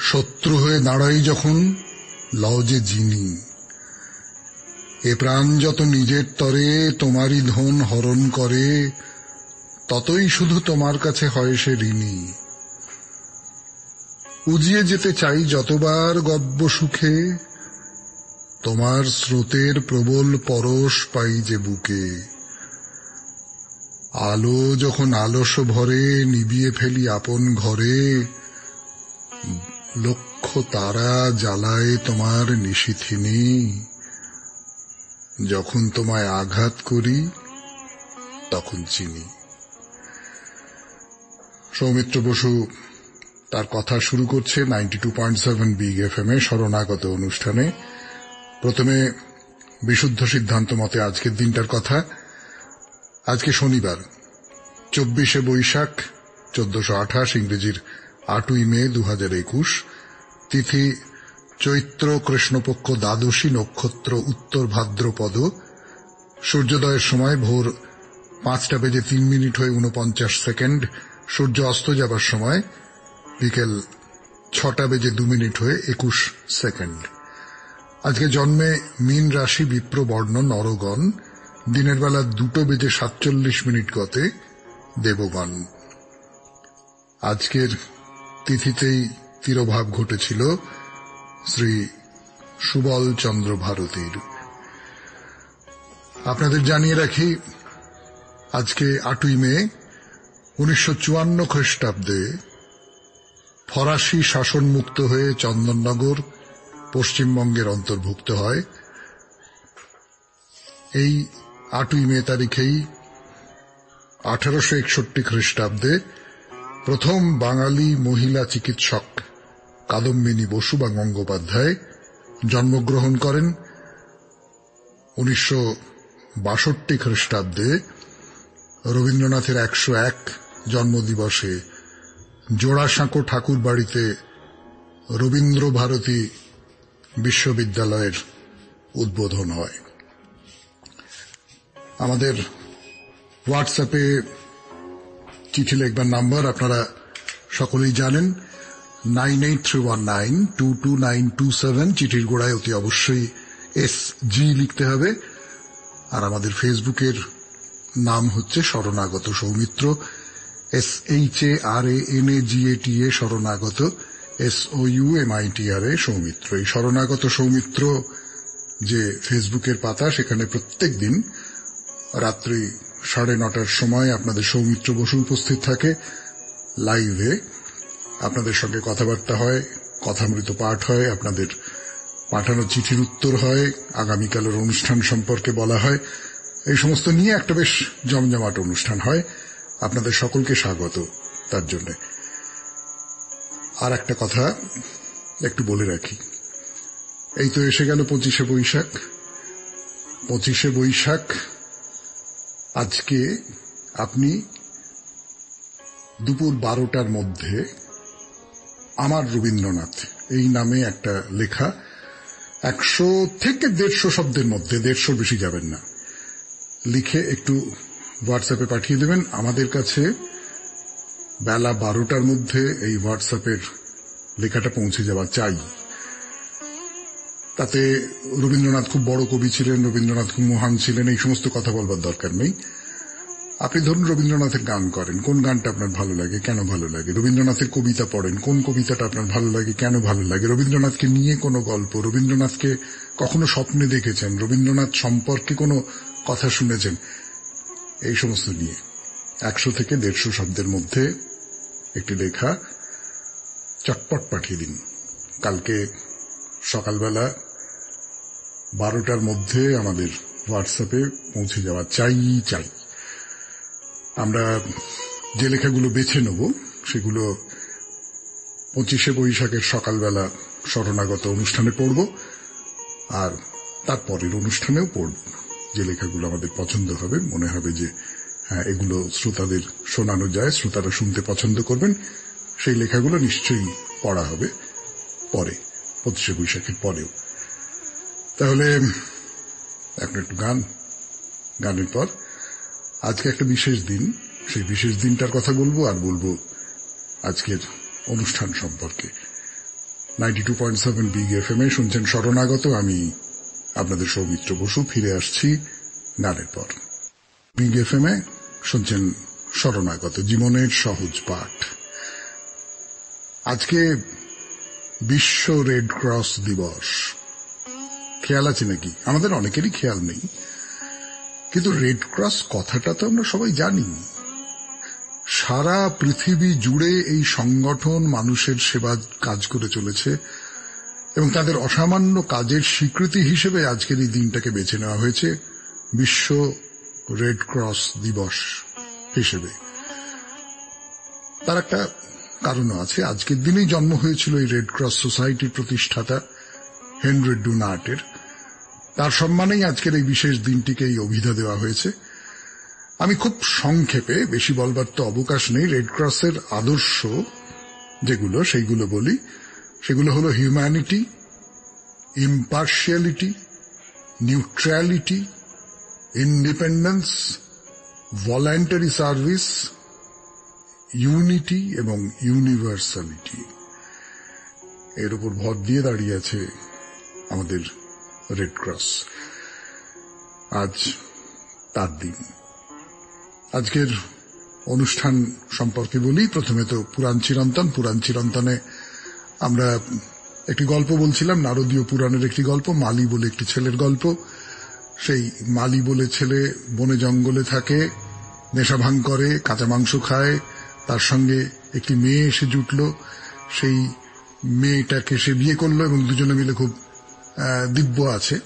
শত্রু হয়ে দাঁড়াই যখন লও যে জিনি, এ প্রাণ যত নিজের তরে তোমারই ধন হরণ করে, ততই শুধু তোমার কাছে হয় সে ঋণী। উজিয়ে যেতে চাই যতবার গব্য সুখে, তোমার স্রোতের প্রবল পরশ পাই যে বুকে। আলো যখন আলস ভরে নিবিয়ে ফেলি আপন ঘরে, লক্ষ তারা জ্বালায় তোমার নিশিথিনী। যখন তোমায় আঘাত করি তখন চিনি। সৌমিত্র বসু তার কথা শুরু করছে 92.7 বিগ এফএম এ শরণাগত অনুষ্ঠানে। প্রথমে বিশুদ্ধ সিদ্ধান্ত মতে আজকের দিনটার কথা। আজকে শনিবার 24শে বৈশাখ 1428, ইংরেজির 8ই মে 2021, তিথি চৈত্র কৃষ্ণপক্ষ দ্বাদশী, নক্ষত্র উত্তর ভাদ্রপদ। সূর্যোদয়ের সময় ভোর 5:03 হয়ে 49 সূর্য অস্ত যাবার সময় বিকেল 6:02 হয়ে 21। আজকে জন্মে মীন রাশি, বিপ্র বর্ণ, নরগণ। দিনের বেলা 2:47 গতে দেবগণ। আজকের তিথিতেই তিরোভাব ঘটেছিল শ্রী সুবল চন্দ্র ভারতীর। আপনাদের জানিয়ে রাখি, আজকে 8ই মে 1954 খ্রিস্টাব্দে ফরাসি শাসনমুক্ত হয়ে চন্দননগর পশ্চিমবঙ্গের অন্তর্ভুক্ত হয়। এই 8ই মে তারিখেই 1861 খ্রিস্টাব্দে প্রথম বাঙালি মহিলা চিকিৎসক কাদম্বিনী বসু বা গঙ্গোপাধ্যায় জন্মগ্রহণ করেন। 1962 খ্রিস্টাব্দে রবীন্দ্রনাথের 101 জন্মদিবসে জোড়াসাঁকো ঠাকুর বাড়িতে রবীন্দ্র ভারতী বিশ্ববিদ্যালয়ের উদ্বোধন হয়। আমাদের হোয়াটসঅ্যাপে চিঠি লিখবার নাম্বার আপনারা সকলেই জানেন, 9831922927। চিঠির গোড়ায় অতি অবশ্যই SG লিখতে হবে। আর আমাদের ফেসবুকের নাম হচ্ছে শরণাগত সৌমিত্র, SHARANAGATA শরণাগত, SOUMITRA সৌমিত্র। এই শরণাগত সৌমিত্র যে ফেসবুকের পাতা, সেখানে প্রত্যেক দিন রাত্রি 9:30টার সময় আপনাদের সৌমিত্র বসু উপস্থিত থাকে লাইভে। আপনাদের সঙ্গে কথাবার্তা হয়, কথামৃত পাঠ হয়, আপনাদের পাঠানো চিঠির উত্তর হয়, আগামীকালের অনুষ্ঠান সম্পর্কে বলা হয়। এই সমস্ত নিয়ে একটা বেশ জমজমাট অনুষ্ঠান হয়। আপনাদের সকলকে স্বাগত তার জন্য। আর একটা কথা একটু বলে রাখি, এই তো এসে গেল 25শে বৈশাখ। 25শে বৈশাখ আজকে আপনি দুপুর 12টার মধ্যে আমার রবীন্দ্রনাথ এই নামে একটা লেখা 100 থেকে 150 শব্দের মধ্যে, 150 বেশি যাবেন না, লিখে একটু হোয়াটসঅ্যাপে পাঠিয়ে দেবেন। আমাদের কাছে বেলা 12টার মধ্যে এই হোয়াটসঅ্যাপের লেখাটা পৌঁছে যাওয়া চাই। তাতে রবীন্দ্রনাথ খুব বড় কবি ছিলেন, রবীন্দ্রনাথ খুব মহান ছিলেন, এই সমস্ত কথা বলবার দরকার নেই। আপনি ধরুন রবীন্দ্রনাথের গান করেন, কোন গানটা আপনার ভালো লাগে, কেন ভালো লাগে? রবীন্দ্রনাথের কবিতা পড়েন, কোন কবিতাটা আপনার ভালো লাগে, কেন ভালো লাগে? রবীন্দ্রনাথকে নিয়ে কোনো গল্প, রবীন্দ্রনাথকে কখনো স্বপ্নে দেখেছেন, রবীন্দ্রনাথ সম্পর্কে কোনো কথা শুনেছেন, এই সমস্ত নিয়ে 100 থেকে 150 শব্দের মধ্যে একটি লেখা চটপট পাঠিয়ে দিন। কালকে সকালবেলা 12টার মধ্যে আমাদের হোয়াটসঅ্যাপে পৌঁছে যাওয়া চাই। আমরা যে লেখাগুলো বেছে নেব সেগুলো 25শে বৈশাখের সকালবেলা শরণাগত অনুষ্ঠানে পড়ব, আর তারপরের অনুষ্ঠানেও পড়ব। যে লেখাগুলো আমাদের পছন্দ হবে, মনে হবে যে হ্যাঁ এগুলো শ্রোতাদের শোনানো যায়, শ্রোতারা শুনতে পছন্দ করবেন, সেই লেখাগুলো নিশ্চয়ই পড়া হবে পরে, 25শে বৈশাখের পরেও। তাহলে এখন একটু গানের পর আজকে একটা বিশেষ দিন, সেই বিশেষ দিনটার কথা বলবো, আর বলবো আজকের অনুষ্ঠান সম্পর্কে। 92.7 বিগ এফএম এ শুনছেন শরণাগত। আমি আপনাদের সৌমিত্র বসু ফিরে আসছি গানের পর। বিগ এফএম এ শুনছেন শরণাগত, জীবনের সহজ পাঠ। আজকে বিশ্ব রেড ক্রস দিবস। খেয়াল আছে নাকি? আমাদের অনেকেরই খেয়াল নেই, কিন্তু রেড ক্রস কথাটা তো আমরা সবাই জানি। সারা পৃথিবী জুড়ে এই সংগঠন মানুষের সেবা কাজ করে চলেছে এবং তাদের অসামান্য কাজের স্বীকৃতি হিসেবে আজকের এই দিনটাকে বেছে নেওয়া হয়েছে বিশ্ব রেড ক্রস দিবস হিসেবে। তার একটা কারণও আছে। আজকের দিনেই জন্ম হয়েছিল এই রেড ক্রস সোসাইটির প্রতিষ্ঠাতা হেনরি ডুনার্টের। তার সম্মানেই আজকের এই বিশেষ দিনটিকে এই অভিধা দেওয়া হয়েছে। আমি খুব সংক্ষেপে, বেশি বলবার তো অবকাশ নেই, রেড ক্রসের আদর্শ যেগুলো সেইগুলো বলি। সেগুলো হলো humanity, ইম্পার্শিয়ালিটি, neutrality, independence, voluntary service, unity এবং ইউনিভার্সালিটি। এর উপর ভর দিয়ে দাঁড়িয়ে আছে আমাদের রেড ক্রস। আজ তার দিন। আজকের অনুষ্ঠান সম্পর্কে বলি। প্রথমে তো পুরাণ চিরন্তন। পুরাণ চিরন্তনে আমরা একটি গল্প বলছিলাম, নারদীয় পুরাণের একটি গল্প, মালি বলে একটি ছেলের গল্প। সেই মালি বলে ছেলে বনে জঙ্গলে থাকে, নেশা ভাঙ করে, কাঁচা মাংস খায়। তার সঙ্গে একটি মেয়ে এসে জুটল। সেই মেয়েটাকে সে বিয়ে করলো এবং দুজনে মিলে খুব দিব্য আছে।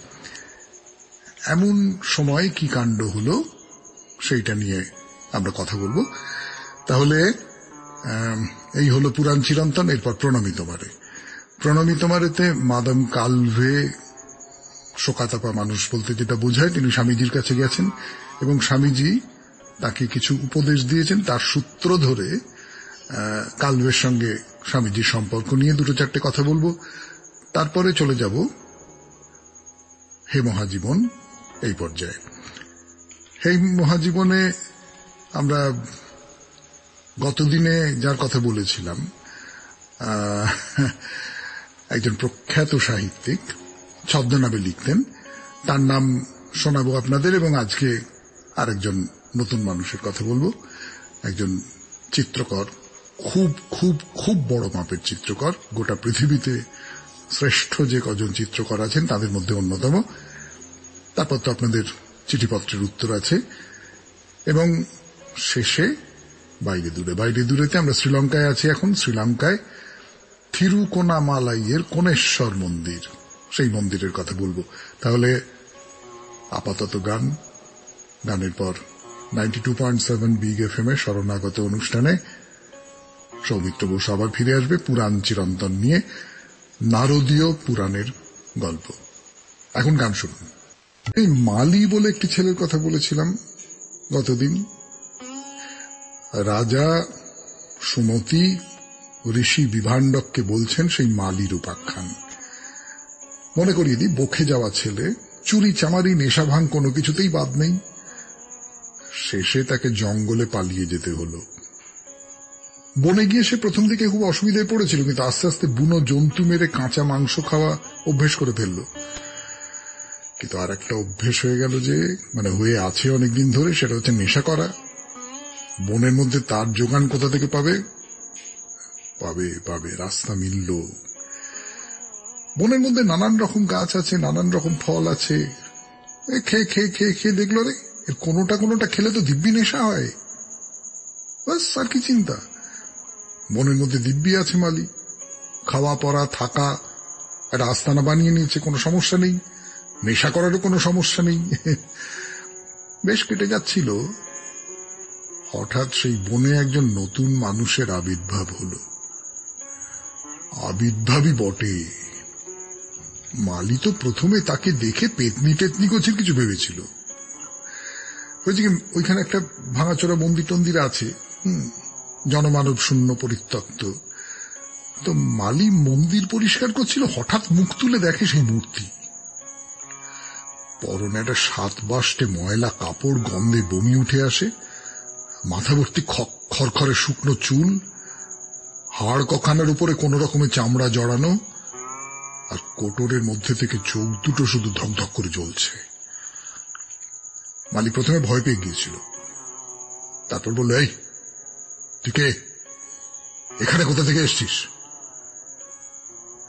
এমন সময় কি কাণ্ড হলো সেইটা নিয়ে আমরা কথা বলবো। তাহলে এই হলো পুরাণ চিরন্তন। এরপর প্রণমী তোমারে। প্রণমী তোমারেতে মাদাম কালভে, শোকাতাপা মানুষ বলতে যেটা বোঝায়, তিনি স্বামীজির কাছে গেছেন এবং স্বামীজি তাকে কিছু উপদেশ দিয়েছেন। তার সূত্র ধরে কালভের সঙ্গে স্বামীজির সম্পর্ক নিয়ে দুটো চারটে কথা বলবো। তারপরে চলে যাব হে মহাজীবন এই পর্যায়ে। হে মহাজীবনে আমরা গতদিনে যার কথা বলেছিলাম, একজন প্রখ্যাত সাহিত্যিক ছদ্মনামে লিখতেন, তার নাম শোনাবো আপনাদের। এবং আজকে আরেকজন নতুন মানুষের কথা বলবো, একজন চিত্রকর, খুব খুব খুব বড় মাপের চিত্রকর। গোটা পৃথিবীতে শ্রেষ্ঠ যে কজন চিত্রকর আছেন তাদের মধ্যে অন্যতম। তারপর তো আপনাদের চিঠিপত্রের উত্তর আছে এবং শেষে বাইরে দূরে। বাইরে দূরেতে আমরা শ্রীলঙ্কায় আছি এখন। শ্রীলঙ্কায় থিরুকোনামালাইয়ের কোণেশ্বর মন্দির, সেই মন্দিরের কথা বলবো। তাহলে আপাতত গান। গানের পর 92.7 বিগ এফএম এ শরণাগত অনুষ্ঠানে সৌমিত্র বসু আবার ফিরে আসবে পুরাণ চিরন্তন নিয়ে, নারদীয় পুরাণের গল্প। এখন গান শুনুন। এই মালি বলে একটি ছেলের কথা বলেছিলাম গতদিন। রাজা সুমতি ঋষি বিভাণ্ডককে বলছেন সেই মালির উপাখ্যান। মনে করিয়ে দিই, বকে যাওয়া ছেলে, চুরি চামারি নেশা ভাঙ কোনো কিছুতেই বাদ নেই। শেষে তাকে জঙ্গলে পালিয়ে যেতে হলো। বনে গিয়ে সে প্রথম দিকে খুব অসুবিধায় পড়েছিল, কিন্তু আস্তে আস্তে বুনো জন্তু মেরে কাঁচা মাংস খাওয়া অভ্যেস করে ফেলল। কিন্তু আর একটা অভ্যেস হয়ে গেল, যে হয়ে আছে অনেকদিন ধরে, সেটা হচ্ছে নেশা করা। বনের মধ্যে তার যোগান কোথা থেকে পাবে? পাবে রাস্তা মিলল। বনের মধ্যে নানান রকম গাছ আছে, নানান রকম ফল আছে। খেয়ে খেয়ে খেয়ে খেয়ে দেখলো, রে এর কোনোটা খেলে তো দিব্যি নেশা হয়। বাস, আর কি চিন্তা। বনের মধ্যে দিব্যি আছে মালি, খাওয়া পড়া থাকা, একটা আস্তানা বানিয়ে নিয়েছে, কোনো সমস্যা নেই। নেশা করারও কোনো সমস্যা নেই। বেশ কেটে যাচ্ছিল। হঠাৎ সেই বনে একজন নতুন মানুষের আবির্ভাব হল। আবির্ভাবই বটে। মালি তো প্রথমে তাকে দেখে পেতনি টেতনি করছে কিছু ভেবেছিল। হয়েছে কি, ওইখানে একটা ভাঙাচোরা মন্দির টন্দির আছে, জনমানব শূন্য পরিত্যক্ত। তো মালি মন্দির পরিষ্কার করছিল, হঠাৎ মুখ তুলে দেখে সেই মূর্তি। পরনে একটা 7 বাস্টে ময়লা কাপড়, গন্ধে বমি উঠে আসে। মাথা ভর্তি খড়খড়ে শুকনো চুল, হাড় কখানার উপরে কোন রকমের চামড়া জড়ানো, আর কোটরের মধ্যে থেকে চোখ দুটো শুধু ধকধক করে জ্বলছে। মালি প্রথমে ভয় পেয়ে গিয়েছিল, তারপর বলল, এই তুই কে, এখানে কোথা থেকে এসছিস?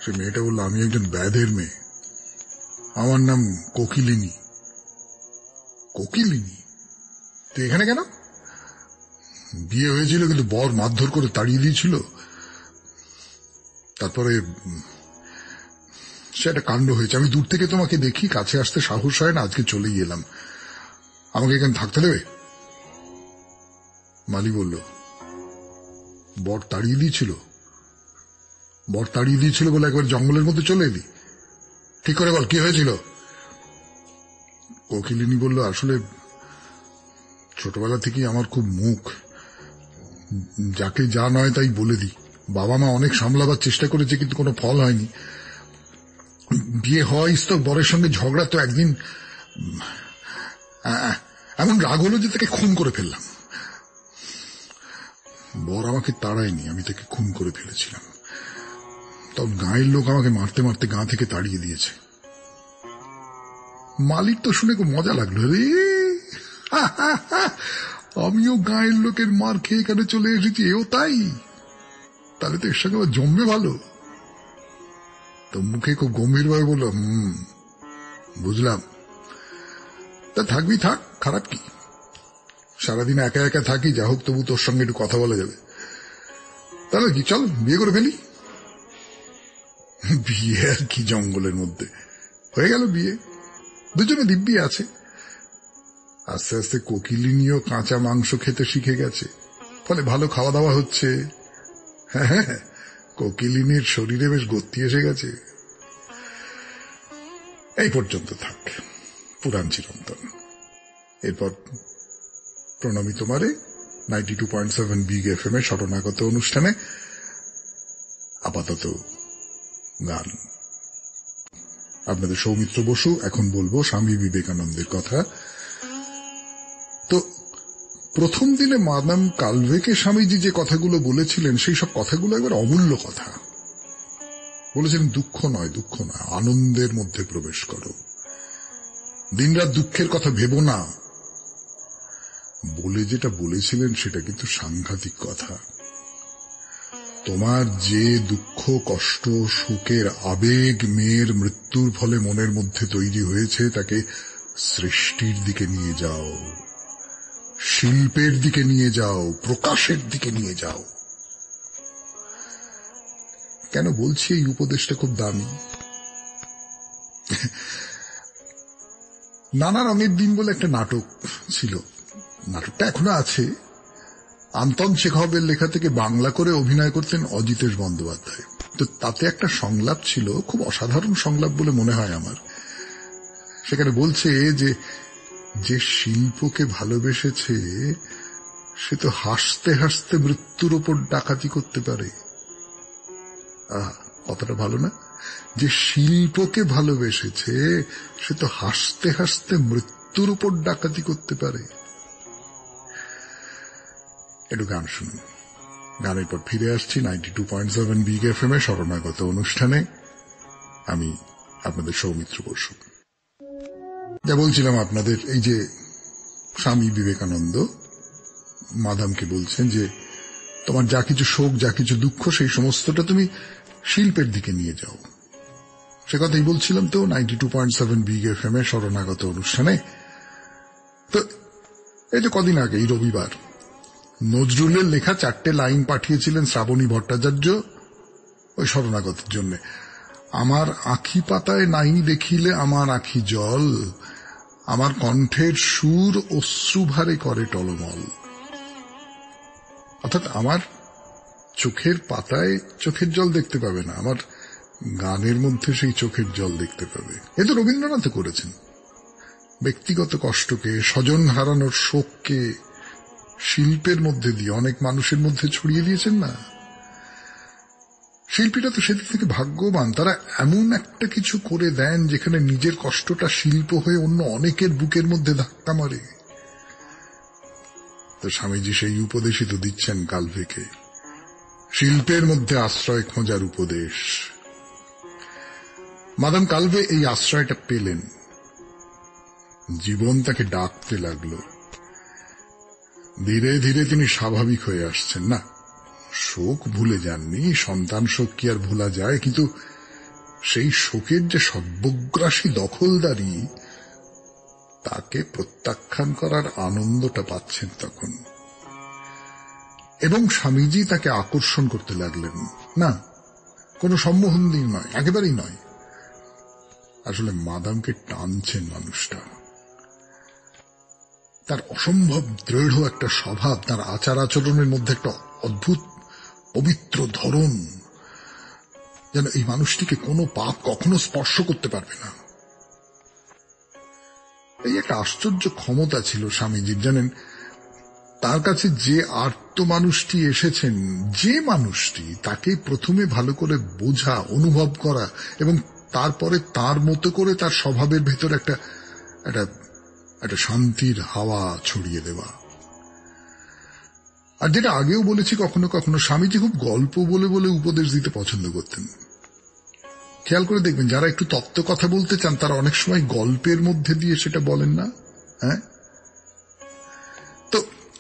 সে মেয়েটা বলল, আমি একজন ব্যাধের মেয়ে, আমার নাম কোকিলিনী। কোকিলিনী? তুই এখানে কেন? বিয়ে হয়েছিল কিন্তু বর মারধর করে তাড়িয়ে দিয়েছিল। তারপরে সে একটা কাণ্ড হয়েছে, আমি দূর থেকে তোমাকে দেখি, কাছে আসতে সাহস হয় না, আজকে চলেই এলাম। আমাকে এখানে থাকতে দেবে? মালি বলল, বর তাড়িয়ে দিয়েছিল? বর তাড়িয়ে দিয়েছিল বলে একবার জঙ্গলের মধ্যে চলে এলি? ঠিক করে বল, কি হয়েছিল? কোকিলিনী বলল, আসলে ছোটবেলা থেকেই আমার খুব মুখ, যাকে যা নয় তাই বলে দিই। বাবা মা অনেক সামলাবার চেষ্টা করেছে, কিন্তু কোনো ফল হয়নি। বিয়ে হয় তো বরের সঙ্গে ঝগড়া, তো একদিন এমন রাগ হলো যে তাকে খুন করে ফেললাম। বর আমাকে তাড়ায়নি, আমি তাকে খুন করে ফেলেছিলাম। তখন গাঁয়ের লোক আমাকে মারতে মারতে গাঁ থেকে তাড়িয়ে দিয়েছে। মালিক তো শুনে খুব মজা লাগলো, রে আমিও গাঁয়ের লোকের মার খেয়ে এখানে চলে এসেছি, এও তাই, তাহলে তো এর সঙ্গে আবার জমবে ভালো। তো মুখে খুব গম্ভীর ভাবে বলল, বুঝলাম, তা থাকবি থাক, খারাপ কি, সারাদিন একা একা থাকি, যা হোক তবু তোর সঙ্গে একটু কথা বলা যাবে। তাহলে কি, চল বিয়ে করে ফেলি। বিয়ে আর কি, জঙ্গলের মধ্যে হয়ে গেল বিয়ে, দুজনে দিব্যি আছে। আস্তে আস্তে কোকিলিনীও কাঁচা মাংস খেতে শিখে গেছে, ফলে ভালো খাওয়া দাওয়া হচ্ছে। হ্যাঁ, কোকিলিনীর শরীরে বেশ গতি এসে গেছে। এই পর্যন্ত থাক, পুরাণ চিরন্তন। এরপর প্রণামী তোমারে 92.7 বিগ এফএম এর শরণাগত অনুষ্ঠানে আপাতত গান। আপনাদের সৌমিত্র বসু। এখন বলবো স্বামী বিবেকানন্দের কথা। তো প্রথম দিনে মাদাম কালভেকে স্বামীজি যে কথাগুলো বলেছিলেন, সেই সব কথাগুলো একবার অমূল্য কথা বলেছিলেন। দুঃখ নয়, দুঃখ নয়, আনন্দের মধ্যে প্রবেশ করো, দিনরাত দুঃখের কথা ভেবো না, বলে যেটা বলেছিলেন সেটা কিন্তু সাংঘাতিক কথা। তোমার যে দুঃখ, কষ্ট, শোকের আবেগ মেয়ের মৃত্যুর ফলে মনের মধ্যে তৈরি হয়েছে, তাকে সৃষ্টির দিকে নিয়ে যাও, শিল্পের দিকে নিয়ে যাও, প্রকাশের দিকে নিয়ে যাও। কেন বলছি এই উপদেশটা খুব দামি? নানা রঙের দিন বলে একটা নাটক ছিল, নাটকটা এখনো আছে। আন্তন চেখভের লেখা থেকে বাংলা করে অভিনয় করতেন অজিতেশ বন্দ্যোপাধ্যায়। তো তাতে একটা সংলাপ ছিল, খুব অসাধারণ সংলাপ বলে মনে হয় আমার। সেখানে বলছে যে যে শিল্পকে ভালোবেসেছে সে তো হাসতে হাসতে মৃত্যুর ওপর ডাকাতি করতে পারে। কথাটা ভালো না? যে শিল্পকে ভালোবেসেছে সে তো হাসতে হাসতে মৃত্যুর উপর ডাকাতি করতে পারে। একটু গান শুনুন, গানের পর ফিরে আসছি 92.7 বিগ এফএম এর শরণাগত অনুষ্ঠানে। আমি আপনাদের সৌমিত্র বসু। যা বলছিলাম আপনাদের, এই যে স্বামী বিবেকানন্দ মাদামকে বলছেন যে তোমার যা কিছু শোক, যা কিছু দুঃখ, সেই সমস্তটা তুমি শিল্পের দিকে নিয়ে যাও। সে কথাই বলছিলাম তো 92.7 বিগ এফএম এর শরণাগত অনুষ্ঠানে। তো এই যে কদিন আগে, এই রবিবার, নজরুলের লেখা 4টে লাইন পাঠিয়েছিলেন শ্রাবণী ভট্টাচার্য ওই শরণাগতের জন্য। আমার আখি পাতায় নাই দেখিলে আমার আখি জল, আমার কণ্ঠের সুর অশ্রুভারে করে টলমল। অর্থাৎ আমার চোখের পাতায় চোখের জল দেখতে পাবে না, আমার গানের মধ্যে সেই চোখের জল দেখতে পাবে। এ তো রবীন্দ্রনাথ করেছেন। ব্যক্তিগত কষ্টকে, স্বজন হারানোর শোককে শিল্পের মধ্যে দিয়ে অনেক মানুষের মধ্যে ছড়িয়ে দিয়েছেন না। শিল্পীরা তো সেদিক থেকে ভাগ্যবান, তারা এমন একটা কিছু করে দেন যেখানে নিজের কষ্টটা শিল্প হয়ে অন্য অনেকের বুকের মধ্যে ধাক্কা মারে। তো স্বামীজি সেই উপদেশই তো দিচ্ছেন কালভেকে, শিল্পের মধ্যে আশ্রয় খোঁজার উপদেশ। মাদাম কালভে এই আশ্রয়টা পেলেন। জীবন তাকে ডাকতে লাগলো। ধীরে ধীরে তিনি স্বাভাবিক হয়ে আসছেন। না, শোক ভুলে যাননি, সন্তান শোক কি আর ভোলা যায়, কিন্তু সেই শোকের যে সর্বগ্রাসী দখলদারি, তাকে প্রত্যাখ্যান করার আনন্দটা পাচ্ছেন তখন। এবং স্বামীজি তাকে আকর্ষণ করতে লাগলেন। না, কোনো সম্মোহনই নয়, একেবারেই নয়, আসলে মাদামকে টানছেন মানুষটা। তার অসম্ভব দৃঢ় একটা স্বভাব, তার আচার আচরণের মধ্যে একটা অদ্ভুত পবিত্র ধরন, যেন এই মানুষটিকে কোনো পাপ কখনো স্পর্শ করতে পারবে না। এই একটা আশ্চর্য ক্ষমতা ছিল স্বামীজির। জানেন, তার কাছে যে আর্ত মানুষটি এসেছেন, যে মানুষটি, তাকে প্রথমে ভালো করে বোঝা, অনুভব করা এবং তারপরে তার মতো করে তার স্বভাবের ভেতর একটা শান্তির হাওয়া ছড়িয়ে দেওয়া। আর যেটা আগেও বলেছি, কখনো কখনো স্বামীজি খুব গল্প বলে বলে উপদেশ দিতে পছন্দ করতেন। খেয়াল করে দেখবেন, যারা একটু তত্ত্ব কথা বলতে চান তারা অনেক সময় গল্পের মধ্যে দিয়ে সেটা বলেন না। হ্যাঁ, তো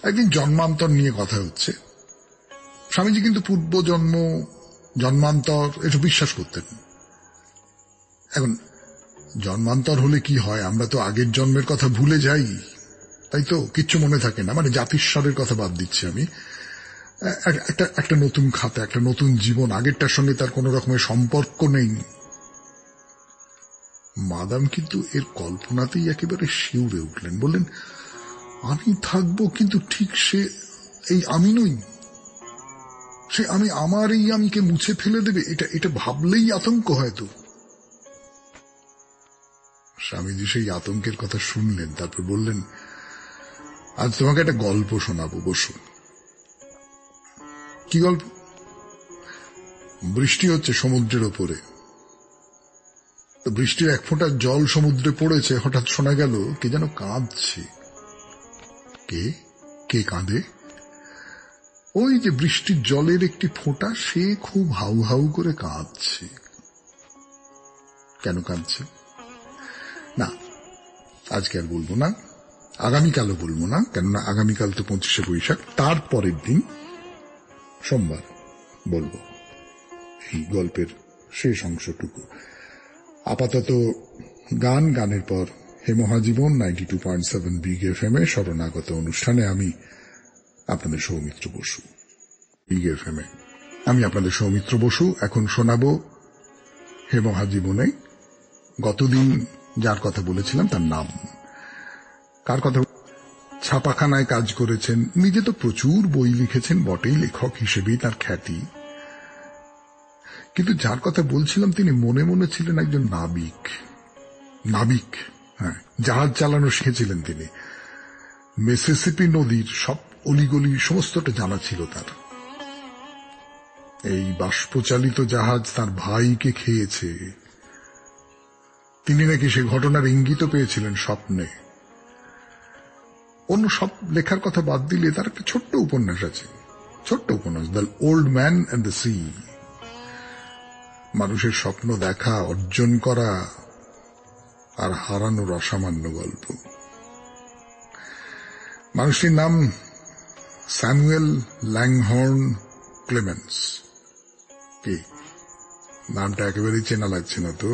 একদিন জন্মান্তর নিয়ে কথা হচ্ছে। স্বামীজি কিন্তু পূর্বজন্ম, জন্মান্তর এসব বিশ্বাস করতেন। এখন জন্মান্তর হলে কি হয়, আমরা তো আগের জন্মের কথা ভুলে যাই, তাই তো, কিচ্ছু মনে থাকে না। মানে জাতিস্বরের কথা বাদ দিচ্ছি আমি। একটা নতুন খাতা, একটা নতুন জীবন, আগেরটার সঙ্গে তার কোন রকমের সম্পর্ক নেই। মাদাম কিন্তু এর কল্পনাতেই একেবারে শিউরে উঠলেন। বললেন, আমি থাকবো, কিন্তু ঠিক সে এই আমি নই। সে আমি আমার এই আমিকে মুছে ফেলে দেবে, এটা ভাবলেই আতঙ্ক হয়তো। স্বামীজি সেই আতঙ্কের কথা শুনলেন, তারপর বললেন, আজ তোমাকে একটা গল্প শোনাবো, বসো। কি গল্প? বৃষ্টি হচ্ছে সমুদ্রের ওপরে। তো বৃষ্টির এক ফোঁটা জল সমুদ্রে পড়েছে, হঠাৎ শোনা গেল কে যেন কাঁদছে। কে কে কাঁদে? ওই যে বৃষ্টির জলের একটি ফোঁটা, সে খুব হাউ হাউ করে কাঁদছে। কেন কাঁদছে? না, আজকে আর বলবো না, আগামীকালও বলবো না, কেননা আগামীকাল তো 25শে বৈশাখ। তারপরের দিন সোমবার বলবো এই গল্পের শেষ অংশটুকু। আপাতত গানের পর হে মহাজীবন 92.7 বিগ এফএম এ শরণাগত অনুষ্ঠানে আমি আপনাদের সৌমিত্র বসু। বিগ এফএম এ আমি আপনাদের সৌমিত্র বসু এখন শোনাবো হে মহাজীবনে গতদিন যার কথা বলেছিলাম তার নাম। কার কথা? ছাপাখানায় কাজ করেছেন, নিজে তো প্রচুর বই লিখেছেন বটেই, লেখক হিসেবেই তার খ্যাতি। কিন্তু যার কথা বলছিলাম তিনি মনে মনে ছিলেন একজন নাবিক। হ্যাঁ, জাহাজ চালানো শিখেছিলেন তিনি। মিসিসিপি নদীর সব অলিগলি সমস্তটা জানা ছিল তার। এই বাষ্পচালিত জাহাজ তার ভাইকে খেয়েছে। তিনি নাকি সে ঘটনার ইঙ্গিত পেয়েছিলেন স্বপ্নে। অন্য সব লেখার কথা বাদ দিলে তার একটা ছোট্ট উপন্যাস আছে, ছোট্ট উপন্যাস, the old man and the sea. মানুষের স্বপ্ন দেখা, অর্জন করা আর হারানোর অসামান্য গল্প। মানুষটির নাম স্যামুয়েল ল্যাংহর্ন ক্লেমেন্স। কি নামটা একেবারেই চেনা লাগছে না তো?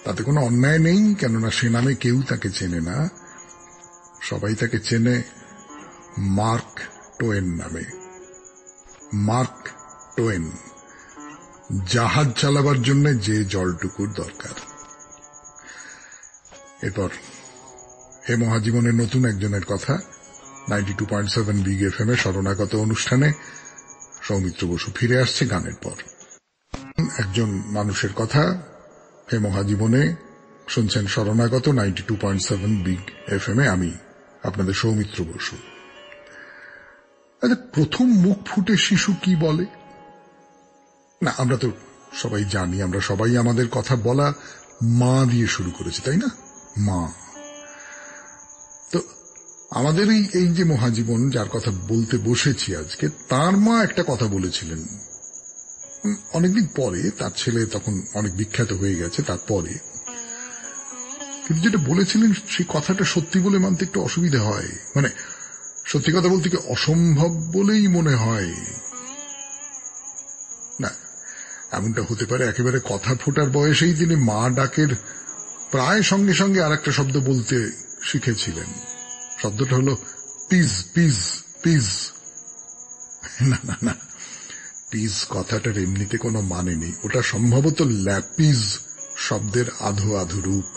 তাতে কোনো অন্যায় নেই, কেননা সে নামে কেউ তাকে চেনে না। সবাই তাকে চেনে মার্ক টোয়েন নামে। মার্ক টোয়েন, জাহাজ চালাবার জন্য যে জলটুকুর দরকার। এরপর হে মহাজীবনের নতুন একজনের কথা 92.7 বিগ এফএম এ শরণাগত অনুষ্ঠানে সৌমিত্র বসু ফিরে আসছে গানের পর। একজন মানুষের কথা হে মহাজীবনে শুনছেন শরণাগত 92.7 বিগ এফএম এ আমি আপনাদের সৌমিত্র বসু। প্রথম মুখ ফুটে শিশু কি বলে? না, আমরা তো সবাই জানি, আমরা সবাই আমাদের কথা বলা মা দিয়ে শুরু করেছি, তাই না? মা। তো আমাদের এই যে মহাজীবন যার কথা বলতে বসেছি আজকে, তার মা একটা কথা বলেছিলেন, অনেকদিন পরে তার ছেলে তখন অনেক বিখ্যাত হয়ে গেছে তারপরে, কিন্তু যেটা বলেছিলেন সেই কথাটা সত্যি বলে মানতে একটু অসুবিধা হয়। মানে সত্যি কথা বলতে কি অসম্ভব বলেই মনে হয় না। এমনটা হতে পারে একেবারে কথা ফোটার বয়সেই তিনি মা ডাকের প্রায় সঙ্গে সঙ্গে আর একটা শব্দ বলতে শিখেছিলেন। শব্দটা হলো পিজ পিজ পিজ। না না না, পিজ কথাটার এমনিতে কোনো মানে নেই, ওটা সম্ভবত ল্যাপিজ শব্দের আধো আধো রূপ।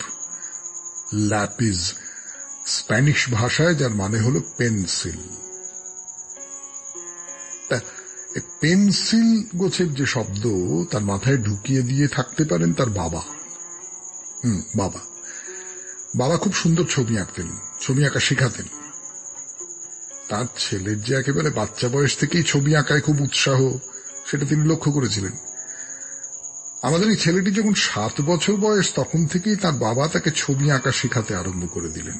ল্যাপিজ স্প্যানিশ ভাষায়, যার মানে হলো পেন্সিল। পেন্সিল গোছের যে শব্দ তার মাথায় ঢুকিয়ে দিয়ে থাকতে পারেন তার বাবা। বাবা বাবা খুব সুন্দর ছবি আঁকতেন, ছবি আঁকা শেখাতেন। তার ছেলের যে একেবারে বাচ্চা বয়স থেকেই ছবি আঁকায় খুব উৎসাহ, সেটা তিনি লক্ষ্য করেছিলেন। আমাদের এই ছেলেটি যখন 7 বছর বয়স তখন থেকেই তার বাবা তাকে ছবি আঁকা শেখাতে আরম্ভ করে দিলেন,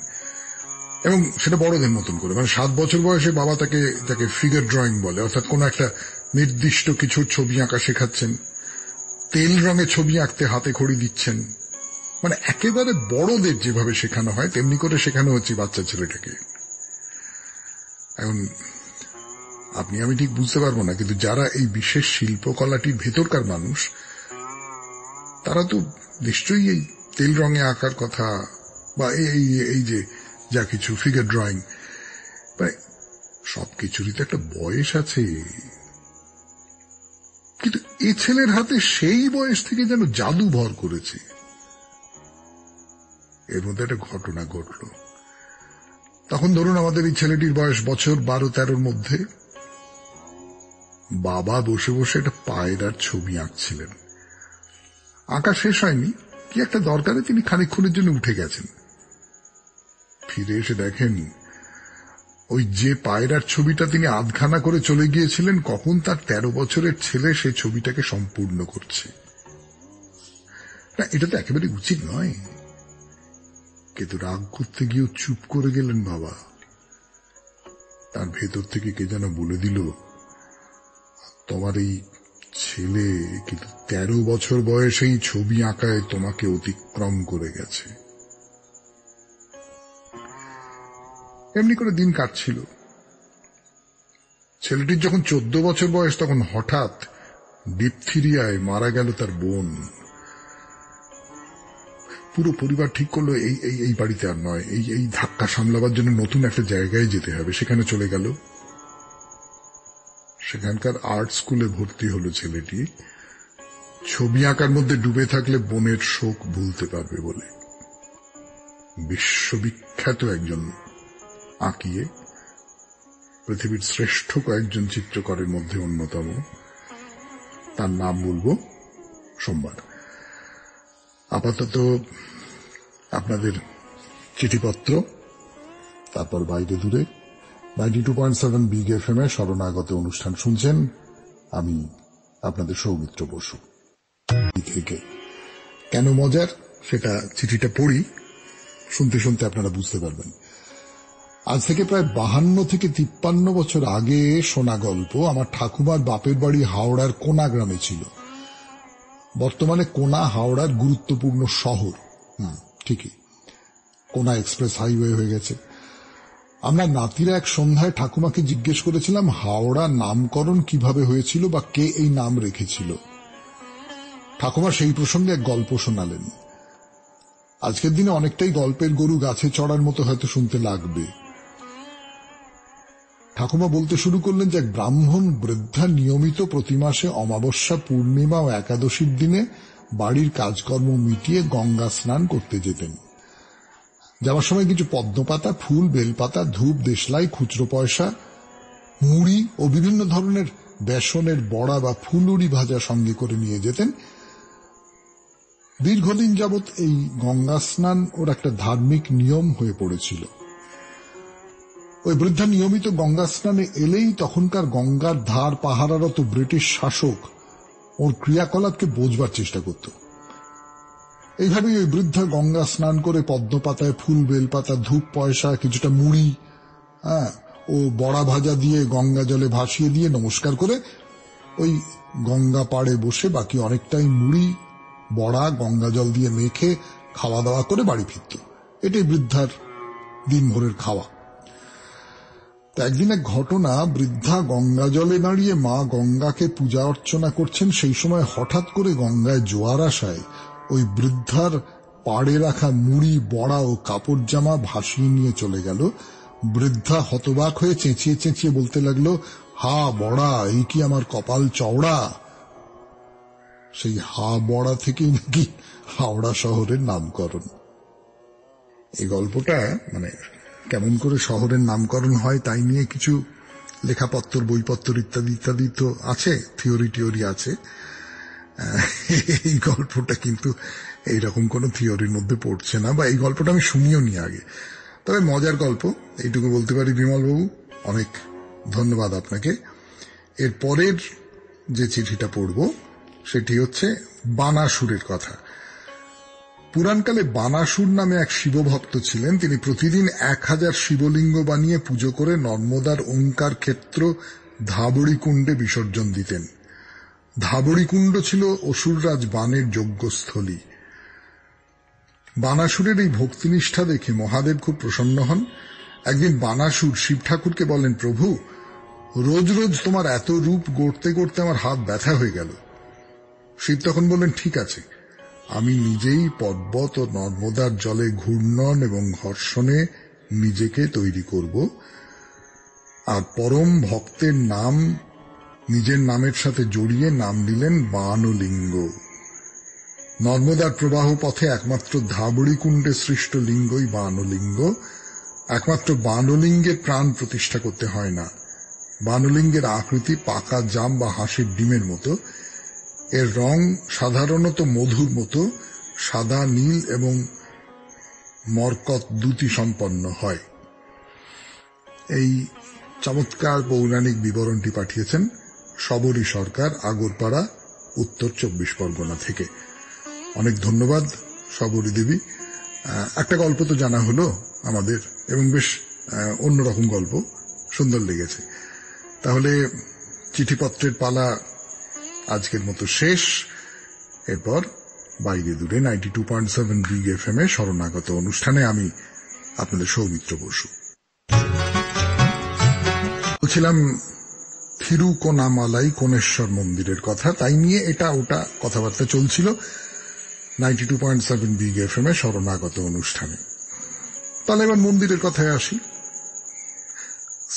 এবং সেটা বড়দের মতন করে। মানে 7 বছর বয়সে বাবা তাকে ফিগার ড্রয়িং বলে, অর্থাৎ কোন একটা নির্দিষ্ট কিছুর ছবি আঁকা শেখাচ্ছেন, তেল রঙে ছবি আঁকতে হাতে খড়ি দিচ্ছেন। মানে একেবারে বড়দের যেভাবে শেখানো হয় তেমনি করে শেখানো হচ্ছে বাচ্চা ছেলেটাকে। এখন আপনি আমি ঠিক বুঝতে পারবো না, কিন্তু যারা এই বিশেষ শিল্পকলাটির ভেতরকার মানুষ তারা তো নিশ্চয়ই এই তেল রঙে আঁকার কথা বা এই যে যা কিছু ফিগার ড্রয়িং, মানে সবকিছুরই তো একটা বয়স আছে। কিন্তু এ ছেলের হাতে সেই বয়স থেকে যেন জাদু ভর করেছে। এর মধ্যে একটা ঘটনা ঘটল। তখন ধরুন আমাদের এই ছেলেটির বয়স বছর 12-13 মধ্যে। বাবা বসে বসে একটা পায়রার ছবি আঁকছিলেন। আঁকা শেষ হয়নি, কি একটা দরকারে তিনি খানিকক্ষণের জন্য উঠে গেছেন। ফিরে এসে দেখেন ওই যে পায়রার ছবিটা তিনি আধখানা করে চলে গিয়েছিলেন, কখন তার 13 বছরের ছেলে সেই ছবিটাকে সম্পূর্ণ করছে। না, এটা তো একেবারে উচিত নয়, কিন্তু রাগ করতে গিয়েও চুপ করে গেলেন বাবা। তার ভেতর থেকে কে যেন বলে দিল, তোমার এই ছেলে কিন্তু 13 বছর বয়সেই ছবি আঁকায় তোমাকে অতিক্রম করে গেছে। এমনি করে দিন কাটছিল। ছেলেটির যখন 14 বছর বয়স তখন হঠাৎ ডিপথিরিয়ায় মারা গেল তার বোন। পুরো পরিবার ঠিক করলো এই বাড়িতে আর নয়, এই ধাক্কা সামলাবার জন্য নতুন একটা জায়গায় যেতে হবে। সেখানে চলে গেল। সেখানকার আর্ট স্কুলে ভর্তি হলো ছেলেটি, ছবি আঁকার মধ্যে ডুবে থাকলে বোনের শোক ভুলতে পারবে বলে। বিশ্ববিখ্যাত একজন আঁকিয়ে, পৃথিবীর শ্রেষ্ঠ কয়েকজন চিত্রকরের মধ্যে অন্যতম। তার নাম বলবো সোমবার। আপাতত আপনাদের চিঠিপত্র, তারপর বাইরে দূরে 92.7 বিগ FM এ শরণাগত অনুষ্ঠান শুনছেন। আমি আপনাদের সৌমিত্র বসু। থেকে কেন মজার সেটা চিঠিটা পড়ি, শুনতে শুনতে আপনারা বুঝতে পারবেন। আজ থেকে প্রায় 52 থেকে 53 বছর আগে শোনা গল্প। আমার ঠাকুমার বাপের বাড়ি হাওড়ার কোনা গ্রামে ছিল। বর্তমানে কোনা হাওড়ার গুরুত্বপূর্ণ শহর। ঠিকই, কোনা এক্সপ্রেস হাইওয়ে হয়ে গেছে। আমরা নাতিরা এক সন্ধ্যায় ঠাকুমাকে জিজ্ঞেস করেছিলাম হাওড়া নামকরণ কিভাবে হয়েছিল বা কে এই নাম রেখেছিল। ঠাকুমা সেই প্রসঙ্গে এক গল্প শোনালেন। আজকের দিনে অনেকটাই গল্পের গরু গাছে চড়ার মতো হয়তো শুনতে লাগবে। ঠাকুমা বলতে শুরু করলেন যে এক ব্রাহ্মণ বৃদ্ধা নিয়মিত প্রতি মাসে অমাবস্যা, পূর্ণিমা ও একাদশীর দিনে বাড়ির কাজকর্ম মিটিয়ে গঙ্গা স্নান করতে যেতেন। যাওয়ার সময় কিছু পদ্মপাতা, ফুল, বেলপাতা, ধূপ, দেশলাই, খুচরো পয়সা, মুড়ি ও বিভিন্ন ধরনের বেসনের বড়া বা ফুলুরি ভাজা সঙ্গে করে নিয়ে যেতেন। দীর্ঘদিন যাবৎ এই গঙ্গা স্নান ওর একটা ধার্মিক নিয়ম হয়ে পড়েছিল। ওই বৃদ্ধা নিয়মিত গঙ্গা স্নানে এলেই তখনকার গঙ্গার ধার পাহারারত ব্রিটিশ শাসক ওর ক্রিয়াকলাপকে বোঝবার চেষ্টা করত। এইভাবেই ওই বৃদ্ধা গঙ্গা স্নান করে পদ্মপাতায় ফুল, বেলপাতা, ধূপ, পয়সা, কিছুটা মুড়ি ও বড়া ভাজা দিয়ে গঙ্গা জলে ভাসিয়ে দিয়ে নমস্কার করে ওই গঙ্গা পাড়ে বসে বাকি অনেকটাই মুড়ি বড়া গঙ্গা জল দিয়ে মেখে খাওয়া দাওয়া করে বাড়ি ফিরত। এটাই বৃদ্ধার দিনভরের খাওয়া। একদিন এক ঘটনা, বৃদ্ধা গঙ্গা জলে দাঁড়িয়ে মা গঙ্গাকে পূজা অর্চনা করছেন। সেই সময় হঠাৎ করে গঙ্গায় জোয়ার আসায় ওই বৃদ্ধার পাড়ে রাখা মুড়ি বড়া ও কাপড় জামা ভাসিয়ে নিয়ে চলে গেল। বৃদ্ধা হতবাক হয়ে চেঁচিয়ে চেঁচিয়ে বলতে লাগলো, হা বড়া, এই কি আমার কপাল চওড়া। সেই হা বড়া থেকেই নাকি হাওড়া শহরের নামকরণ। এই গল্পটা মানে কেমন করে শহরের নামকরণ হয় তাই নিয়ে কিছু লেখাপত্র বইপত্র ইত্যাদি ইত্যাদি তো আছে, থিওরি আছে। এই গল্পটা কিন্তু এইরকম কোন থিওরির মধ্যে পড়ছে না, বা এই গল্পটা আমি শুনিও নি আগে। তবে মজার গল্প, এইটুকু বলতে পারি। বিমলবাবু, অনেক ধন্যবাদ আপনাকে। এর পরের যে চিঠিটা পড়ব সেটি হচ্ছে বানাসুরের কথা। পুরাণকালে বানাসুর নামে এক শিবভক্ত ছিলেন। তিনি প্রতিদিন 1000 শিবলিঙ্গ বানিয়ে পুজো করে নর্মদার ওঙ্কার ক্ষেত্র ধাবড়ী কুণ্ডে বিসর্জন দিতেন। ধাবড়ী কুণ্ড ছিল অসুররাজ বানের যজ্ঞস্থলী। বানাসুরের এই ভক্তিনিষ্ঠা দেখে মহাদেব খুব প্রসন্ন হন। একদিন বানাসুর শিব ঠাকুরকে বলেন, প্রভু, রোজ রোজ তোমার এত রূপ গড়তে গড়তে আমার হাত ব্যথা হয়ে গেল। শিব তখন বললেন, ঠিক আছে, আমি নিজেই পর্বত ও নর্মদার জলে ঘূর্ণন এবং ঘর্ষণে নিজেকে তৈরি করব, আর পরম ভক্তের নাম নিজের নামের সাথে জড়িয়ে নাম দিলেন বানলিঙ্গ। নর্মদার প্রবাহ পথে একমাত্র ধাবড়ী কুণ্ডে সৃষ্ট লিঙ্গই বানলিঙ্গ। একমাত্র বানলিঙ্গের প্রাণ প্রতিষ্ঠা করতে হয় না। বানলিঙ্গের আকৃতি পাকা জাম বা হাঁসের ডিমের মতো। এর রং সাধারণত মধুর মতো সাদা, নীল এবং মরকত দুটি সম্পন্ন হয়। এই চমৎকার পৌরাণিক বিবরণটি পাঠিয়েছেন সবরী সরকার, আগরপাড়া, উত্তর 24 পরগনা থেকে। অনেক ধন্যবাদ সবরী দেবী। একটা গল্প তো জানা হলো আমাদের, এবং বেশ অন্যরকম গল্প, সুন্দর লেগেছে। তাহলে চিঠিপত্রের পালা আজকের মতো শেষ। এরপর বাইরে দূরে 92.7 বিগ FM এ শরণাগত অনুষ্ঠানে আমি আপনাদের সৌমিত্র বসু বলছিলাম থিরুকোনামালাই কোণেশ্বর মন্দিরের কথা। তাই নিয়ে এটা ওটা কথাবার্তা চলছিল 92.7 বিগ FM এ শরণাগত অনুষ্ঠানে। তাহলে এবার মন্দিরের কথায় আসি।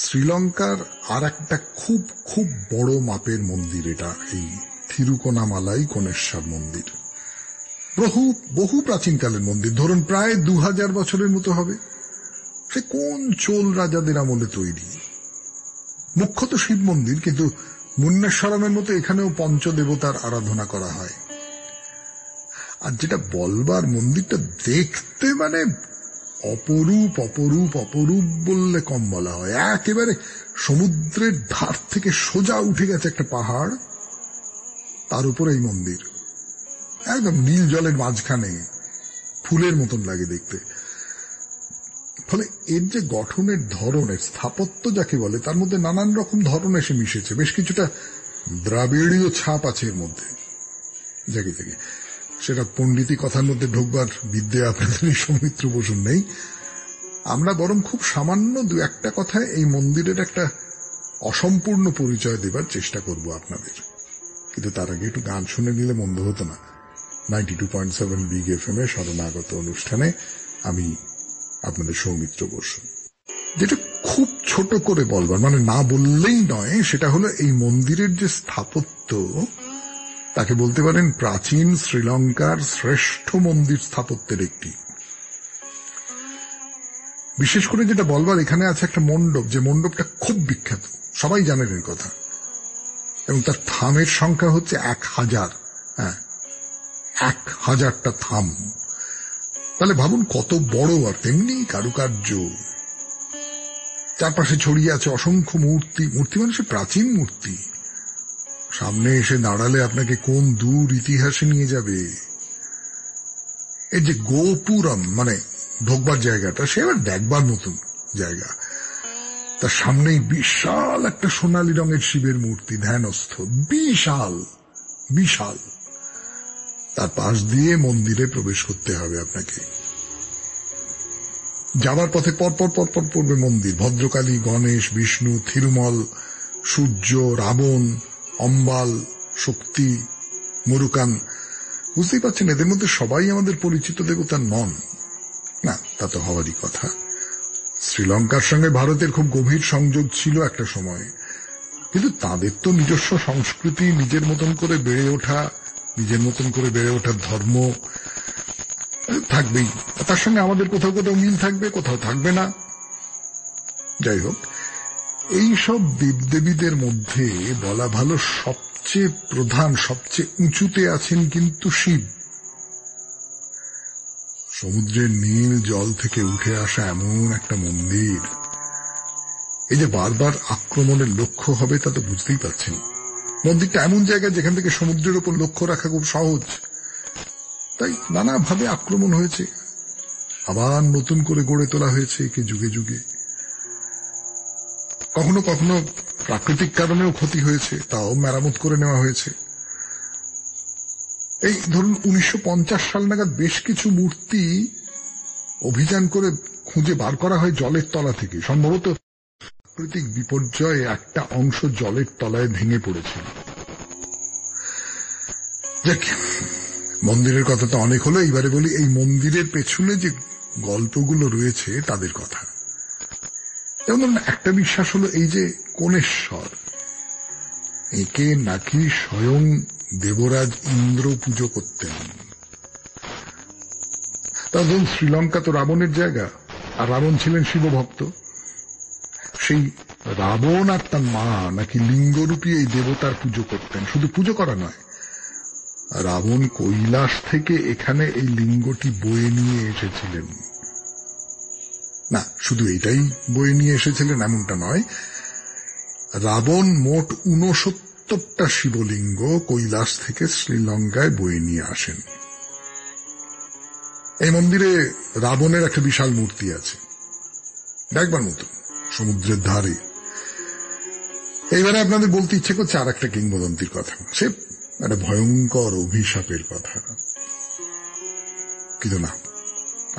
শ্রীলঙ্কার আর একটা খুব খুব বড় মাপের মন্দির এটা, এই থিরুকোনামালাই কোণেশ্বর মন্দির। বহু প্রাচীনকালের মন্দির, ধরুন প্রায় 2000 বছরের মতো হবে। সে কোন চোল রাজাদের আমলে তৈরি। মুখ্যত শিব মন্দির, কিন্তু মুন্নেশ্বরমের মতো এখানেও পঞ্চদেবতার আরাধনা করা হয়। আর যেটা বলবার, মন্দিরটা দেখতে মানে অপরূপ অপরূপ অপরূপ বললে কম বলা হয়। একেবারে সমুদ্রের ধার থেকে সোজা উঠে গেছে একটা পাহাড়, তার উপর এই মন্দির, একদম নীল জলের মাঝখানে, ফুলের মতন লাগে দেখতে। ফলে এর যে গঠনের ধরনের স্থাপত্য যাকে বলে, তার মধ্যে নানান রকম ধরন এসে মিশেছে। বেশ কিছুটা দ্রাবিড়ীয় ছাপ আছে এর মধ্যে জায়গায় জায়গায়। সেটা পণ্ডিতি কথার মধ্যে ঢোকবার বিদ্যে আপনাদের এই সৌমিত্র বসুর নেই। আমরা বরং খুব সামান্য দু একটা কথায় এই মন্দিরের একটা অসম্পূর্ণ পরিচয় দেবার চেষ্টা করব আপনাদের। কিন্তু তার আগে একটু গান শুনে নিলে মন্দ হতো না। 92.7 বিগ FM এ শরণাগত অনুষ্ঠানে আমি আপনাদের সৌমিত্র বসু। যেটা খুব ছোট করে বলবার, মানে না বললেই নয়, সেটা হলো এই মন্দিরের যে স্থাপত্য, তাকে বলতে পারেন প্রাচীন শ্রীলঙ্কার শ্রেষ্ঠ মন্দির স্থাপত্যের একটি। বিশেষ করে যেটা বলবার, এখানে আছে একটা মণ্ডপ, যে মণ্ডপটা খুব বিখ্যাত, সবাই জানেন এর কথা, এবং তার থামের সংখ্যা হচ্ছে 1000। হ্যাঁ, 1000টা থাম। তাহলে ভাবুন কত বড়, আর তেমনি কারুকার্য। চারপাশে ছড়িয়ে আছে অসংখ্য মূর্তি। মূর্তি মানে সে প্রাচীন মূর্তি। সামনে এসে দাঁড়ালে আপনাকে কোন দূর ইতিহাসে নিয়ে যাবে। এই যে গোপুরম, মানে ঢোকবার জায়গাটা, সে আবার দেখবার মতন জায়গা। তার সামনেই বিশাল একটা সোনালী রঙের শিবের মূর্তি ধ্যানস্থ, বিশাল বিশাল। তার পাশ দিয়ে মন্দিরে প্রবেশ করতে হবে আপনাকে। যাবার পথে পরপর পরপর পড়বে মন্দির, ভদ্রকালী, গণেশ, বিষ্ণু, থিরুমল, সূর্য, রাবণ, অম্বাল, শক্তি, মুরুকান। বুঝতেই পারছেন এদের মধ্যে সবাই আমাদের পরিচিত দেবতা নন, না তা তো হওয়ারই কথা। শ্রীলঙ্কার সঙ্গে ভারতের খুব গভীর সংযোগ ছিল একটা সময়, কিন্তু তাদের তো নিজস্ব সংস্কৃতি, নিজের মতন করে বেড়ে ওঠা, নিজের মতন করে বেড়ে ওঠার ধর্ম থাকবেই। তার সঙ্গে আমাদের কোথাও কোথাও মিল থাকবে, কোথাও থাকবে না। যাই হোক, এইসব দেবদেবীদের মধ্যে বলা ভালো সবচেয়ে প্রধান, সবচেয়ে উঁচুতে আছেন কিন্তু শিব। সমুদ্রের নীল জল থেকে উঠে আসা এমন একটা মন্দির, এই যে বারবার আক্রমণের লক্ষ্য হবে তা তো বুঝতেই পারছেন। মন্দিরটা এমন জায়গায় যেখান থেকে সমুদ্রের উপর লক্ষ্য রাখা খুব সহজ, তাই নানাভাবে আক্রমণ হয়েছে, আবার নতুন করে গড়ে তোলা হয়েছে একে যুগে যুগে। কখনো কখনো প্রাকৃতিক কারণেও ক্ষতি হয়েছে, তাও মেরামত করে নেওয়া হয়েছে। এই ধরুন 1950 সাল নাগাদ বেশ কিছু মূর্তি অভিযান করে খুঁজে বার করা হয় জলের তলা থেকে। সম্ভবত প্রাকৃতিক বিপর্যয়ে একটা অংশ জলের তলায় ভেঙে পড়েছিল। যাক, মন্দিরের কথা তো অনেক হলো, এইবারে বলি এই মন্দিরের পেছনে যে গল্পগুলো রয়েছে তাদের কথা। যেমন একটা বিশ্বাস হলো এই যে কোণেশ্বর, একে নাকি স্বয়ং দেবরাজ ইন্দ্র পুজো করতেন। তখন শ্রীলঙ্কা তো রাবণের জায়গা, আর রাবণ ছিলেন শিবভক্ত। সেই রাবণ আর তার মা নাকি লিঙ্গরূপী এই দেবতার পুজো করতেন। শুধু পুজো করা নয়, রাবণ কৈলাস থেকে এখানে এই লিঙ্গটি বয়ে নিয়ে এসেছিলেন। না, শুধু এইটাই বয়ে নিয়ে এসেছিলেন এমনটা নয়, রাবণ মোট 69টা শিবলিঙ্গ কৈলাস থেকে শ্রীলঙ্কায় বয়ে নিয়ে আসেন। এই মন্দিরে রাবণের একটা বিশাল মূর্তি আছে, দেখবার মতো, সমুদ্রের ধারে। এইবারে আপনাদের বলতে ইচ্ছে করছে আর একটা কিংবদন্তির কথা, সে একটা ভয়ঙ্কর অভিশাপের কথা। কিন্তু না,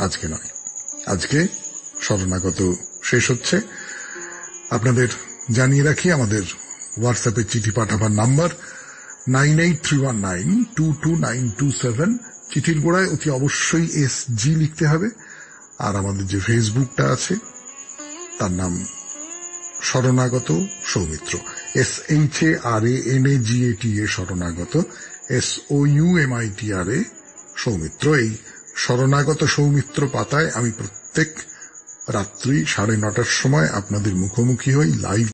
আজকে নয়, আজকে শরণাগত শেষ হচ্ছে। আপনাদের জানিয়ে রাখি আমাদের হোয়াটসঅ্যাপে চিঠি পাঠাবার নাম্বার 9831922927। চিঠির গোড়ায় অতি অবশ্যই SG লিখতে হবে। আর আমাদের যে ফেসবুকটা আছে তার নাম শরণাগত সৌমিত্র, SHARANAGATA শরণাগত, SOUMITRA সৌমিত্র। এই শরণাগত সৌমিত্র পাতায় আমি প্রত্যেক রাত্রি 9:30টার সময় আপনাদের মুখোমুখি হই লাইভ।